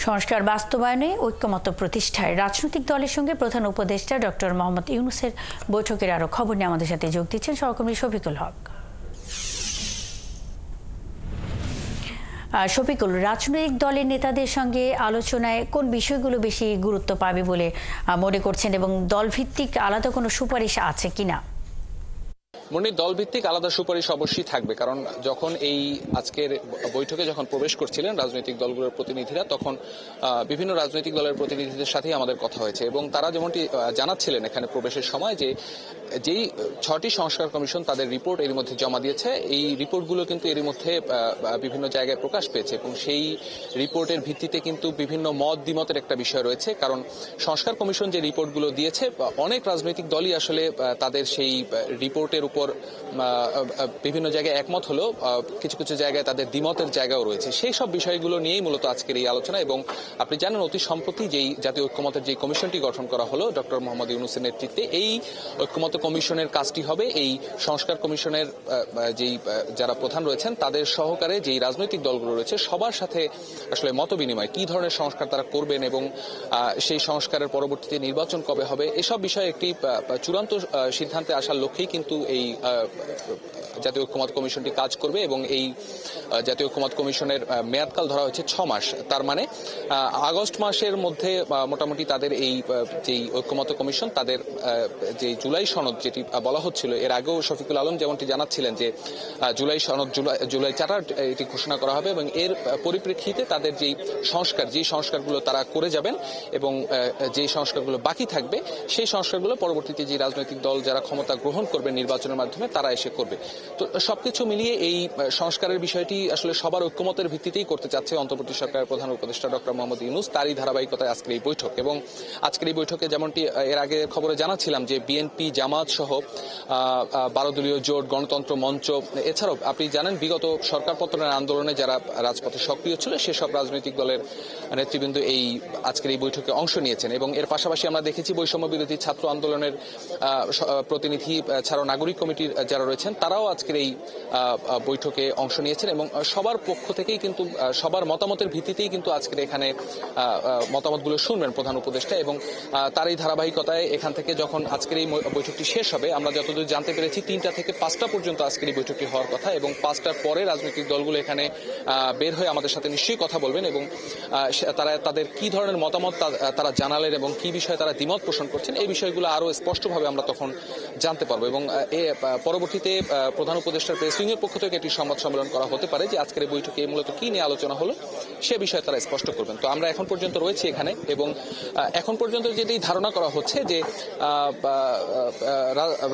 সংস্কার বাস্তবায়নে ঐক্যমত্য প্রতিষ্ঠায় রাজনৈতিক দলের সঙ্গে প্রধান উপদেষ্টা ডক্টর মোহাম্মদ ইউনূসের বৈঠকের আরো খবর নিয়ে আমাদের সাথে যোগ দিচ্ছেন সহকর্মী শফিকুল হক। শফিকুল, রাজনৈতিক দলের নেতাদের সঙ্গে আলোচনায় কোন বিষয়গুলো বেশি গুরুত্ব পাবে বলে মনে করছেন এবং দলভিত্তিক আলাদা কোনো সুপারিশ আছে কিনা? মনির, দলভিত্তিক আলাদা সুপারিশ অবশ্যই থাকবে, কারণ যখন এই আজকের বৈঠকে যখন প্রবেশ করছিলেন রাজনৈতিক দলগুলোর প্রতিনিধিরা, তখন বিভিন্ন রাজনৈতিক দলের প্রতিনিধিদের সাথেই আমাদের কথা হয়েছে এবং তারা যেমনটি জানাচ্ছিলেন এখানে প্রবেশের সময় যে যেই 6টি সংস্কার কমিশন তাদের রিপোর্ট এর মধ্যে জমা দিয়েছে, এই রিপোর্টগুলো কিন্তু এর মধ্যে বিভিন্ন জায়গায় প্রকাশ পেয়েছে এবং সেই রিপোর্টের ভিত্তিতে কিন্তু বিভিন্ন মত দ্বিমতের একটা বিষয় রয়েছে। কারণ সংস্কার কমিশন যে রিপোর্টগুলো দিয়েছে, অনেক রাজনৈতিক দলই আসলে তাদের সেই রিপোর্টের উপর বিভিন্ন জায়গায় একমত হলেও কিছু কিছু জায়গায় তাদের দ্বিমতের জায়গাও রয়েছে। সেই সব বিষয়গুলো নিয়েই মূলত আজকের এই আলোচনা। এবং আপনি জানেন অতি সম্প্রতি যেই জাতীয় ঐক্যমতের যে কমিশনটি গঠন করা হলো ডক্টর মোহাম্মদ ইউনূসের নেতৃত্বে, এই ঐক্যমত্য কমিশনের কাজটি হবে এই সংস্কার কমিশনের যেই যারা প্রধান রয়েছেন তাদের সহকারে যেই রাজনৈতিক দলগুলো রয়েছে সবার সাথে আসলে মত বিনিময়, কি ধরনের সংস্কার তারা করবেন এবং সেই সংস্কারের পরবর্তীতে নির্বাচন কবে হবে, এসব বিষয়ে একটি চূড়ান্ত সিদ্ধান্তে আসার লক্ষ্যেই কিন্তু এই জাতীয় ঐক্যমত্য কমিশনটি কাজ করবে। এবং এই জাতীয় ঐক্যমত্য কমিশনের মেয়াদকাল ধরা হয়েছে 6 মাস। তার মানে আগস্ট মাসের মধ্যে মোটামুটি তাদের এই যেই ঐক্যমত্য কমিশন তাদের যে জুলাই সনদ যেটি বলা হচ্ছিল, এর আগেও শফিকুল আলম যেমনটি জানাচ্ছিলেন যে জুলাই সনদ জুলাই চার্টার এটি ঘোষণা করা হবে এবং এর পরিপ্রেক্ষিতে তাদের যেই সংস্কারগুলো তারা করে যাবেন এবং যে সংস্কারগুলো বাকি থাকবে সেই সংস্কারগুলো পরবর্তীতে যে রাজনৈতিক দল যারা ক্ষমতা গ্রহণ করবে নির্বাচনের মাধ্যমে তারা এসে করবে। তো সবকিছু মিলিয়ে এই সংস্কারের বিষয়টি আসলে সবার ঐক্যমতের ভিত্তিতেই করতে চাচ্ছে অন্তর্বর্তী সরকারের প্রধান উপদেষ্টা ডক্টর মোহাম্মদ ইউনূস। তারই ধারাবাহিকতায় আজকের এই বৈঠক। এবং আজকের এই বৈঠকে যেমনটি এর আগে খবরে জানাচ্ছিলাম যে বিএনপি, জামাত সহ 12 দলীয় জোট, গণতন্ত্র মঞ্চ, এছাড়াও আপনি জানেন বিগত সরকার পতনের আন্দোলনে যারা রাজপথে সক্রিয় ছিল সেসব রাজনৈতিক দলের নেতৃবৃন্দ এই আজকের এই বৈঠকে অংশ নিয়েছেন। এবং এর পাশাপাশি আমরা দেখেছি বৈষম্য বিরোধী ছাত্র আন্দোলনের প্রতিনিধি ছাড়াও নাগরিক কমিটির যারা রয়েছেন তারাও আজকের এই বৈঠকে অংশ নিয়েছেন এবং সবার পক্ষ থেকেই কিন্তু সবার মতামতের ভিত্তিতেই কিন্তু আজকের এখানে মতামতগুলো শুনবেন প্রধান উপদেষ্টা। এবং তার এই ধারাবাহিকতায় এখান থেকে যখন আজকের এই বৈঠকটি শেষ হবে, আমরা যতদূর জানতে পেরেছি 3টা থেকে 5টা পর্যন্ত আজকের এই বৈঠকটি হওয়ার কথা এবং 5টার পরে রাজনৈতিক দলগুলো এখানে বের হয়ে আমাদের সাথে নিশ্চয়ই কথা বলবেন এবং তারা তাদের কি ধরনের মতামত তারা জানালেন এবং কি বিষয়ে তারা দ্বিমত পোষণ করছেন এই বিষয়গুলো আরো স্পষ্টভাবে আমরা তখন জানতে পারবো। এবং পরবর্তীতে প্রধান উপদেষ্টার প্রেস উইং এর পক্ষ থেকে একটি সংবাদ সম্মেলন করা হতে পারে যে আজকের এই বৈঠকে মূলত কি নিয়ে আলোচনা হলো সে বিষয়ে তারা স্পষ্ট করবেন। তো আমরা এখন পর্যন্ত রয়েছি এখানে এবং এখন পর্যন্ত যেটি ধারণা করা হচ্ছে যে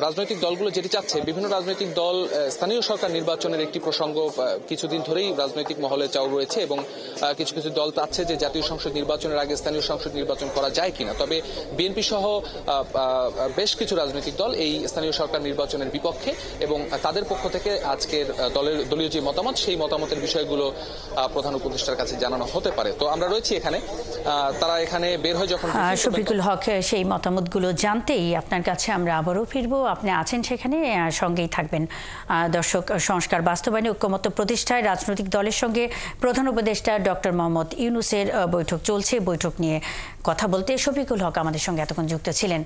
রাজনৈতিক দলগুলো যেটি চাচ্ছে, বিভিন্ন রাজনৈতিক দল স্থানীয় সরকার নির্বাচনের একটি প্রসঙ্গ কিছুদিন ধরেই রাজনৈতিক মহলে চাউর রয়েছে এবং কিছু কিছু দল চাচ্ছে যে জাতীয় সংসদ নির্বাচনের আগে স্থানীয় সংসদ নির্বাচন করা যায় কিনা। তবে বিএনপি সহ বেশ কিছু রাজনৈতিক দল এই স্থানীয় সরকার নির্বাচনের বিপক্ষে এবং তাদের পক্ষ থেকে আজকের দলীয় যে মতামত সেই মতামতের বিষয়গুলো প্রধান উপদেষ্টার কাছে জানানো হতে পারে। তো আমরা রয়েছি এখানে, তারা এখানে বের হয়ে যখন শফিকুল হক, সেই মতামতগুলো জানতেই আপনার কাছে আমরা আবারও ফিরবো। আপনি আছেন সেখানে, সঙ্গেই থাকবেন। দর্শক, সংস্কার বাস্তবায়নে ঐক্যমত্য প্রতিষ্ঠায় রাজনৈতিক দলের সঙ্গে প্রধান উপদেষ্টা ডক্টর মোহাম্মদ ইউনূসের বৈঠক চলছে। বৈঠক নিয়ে কথা বলতে শফিকুল হক আমাদের সঙ্গে এতক্ষণ যুক্ত ছিলেন।